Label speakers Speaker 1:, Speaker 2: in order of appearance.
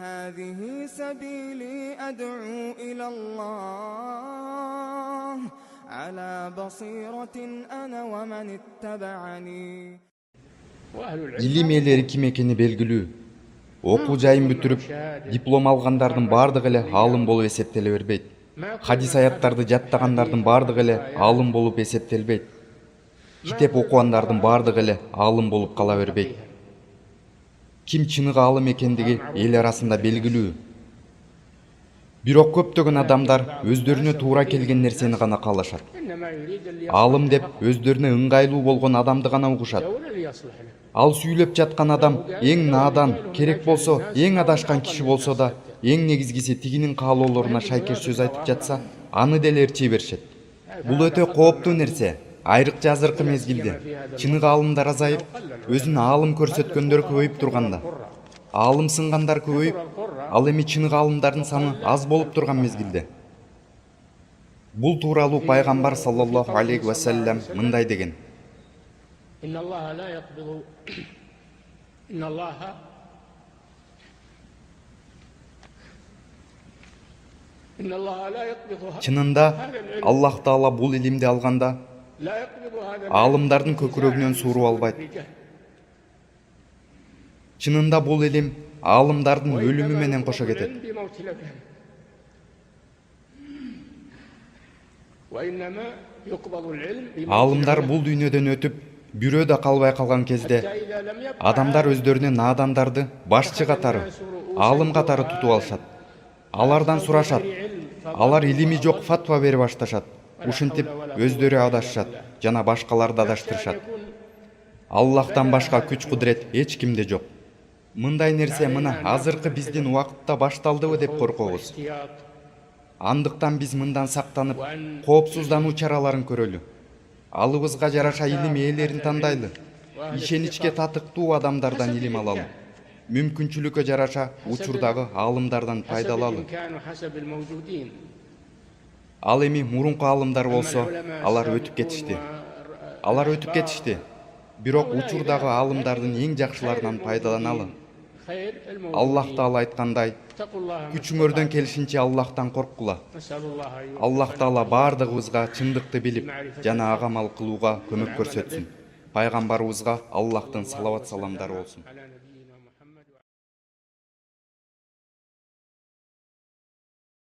Speaker 1: هذه سبيلي أدعو إلى الله على بصيرة أنا ومن اتبعني.
Speaker 2: Илим ээлери ким экени белгилүү. Окуу жайын бүтүрүп, диплом алгандардын бардыгы эле аалым болуп эсептеле бербейт. Хадис аяттарды жаттагандардын бардыгы эле аалым болуп эсептелбейт. Китеп окугандардын бардыгы эле аалым болуп кала бербейт. Ким чыныгы аалым экендиги эл арасында белгилүү. Бирок көптөгөн адамдар өздөрүнө туура келген нерсени гана каалашат. Аалым деп өздөрүнө ыңгайлуу болгон адамды гана угушат. Ал сүйлөп жаткан адам эң наадан, керек болсо эң адашкан киши болсо да, эң негизгиси тигинин каалоолоруна шайкеш сөз айтып жатса, аны деле ээрчей беришет. Бул өтө кооптуу нерсе. Айрыкча азыркы мезгилде чыныгы аалымдар азайып, өзүн аалым көрсөткөндөр көбөйүп турганда, аалым сынгандар көбөйүп, ал эми чыныгы аалымдардын саны аз болуп турган мезгилде. Бул тууралуу пайгамбар саллаллаху алейхи ва саллям мындай деген: Чынында Аллах Таала бул илимди алганда аалымдардын көкүрөгүнөн сууруп албайт. Чынында бул илим аалымдардын өлүмү менен кошо кетет. Аалымдар бул дүйнөдөн өтүп, бирөө да калбай калган кезде адамдар өздөрүнө наадандарды башчы катары, аалым катары тутуп алышат. Алардан сурашат. Алар илими жок фатва берип башташат. Ушинтип өздөрү адашышат жана башкаларды адаштырышат. Аллахтан башка күч кудурет эч кимде жок. Мындай нерсе мына азыркы биздин убакытта башталдыбы деп коркобуз. Андыктан биз мындан сактанып, коопсуздануу чараларын көрөлү. Алыбызга жараша илим ээлерин тандайлы. Ишеничке татыктуу адамдардан илим алалы. Мүмкүнчүлүккө жараша учурдагы аалымдардан пайдалалы. Ал эми мурунку аалымдар болсо, алар өтүп кетишти. Бирок учурдагы аалымдардын эң жакшыларынан пайдаланалы. Аллах Таала айткандай: "Күчүңөрдөн келишинче Аллахтан корккула." Аллах Таала бардыгыбызга чындыкты билип жана ага амал кылууга көмөк көрсөтсүн. Пайгамбарыбызга Аллахтын салават саламдары болсун.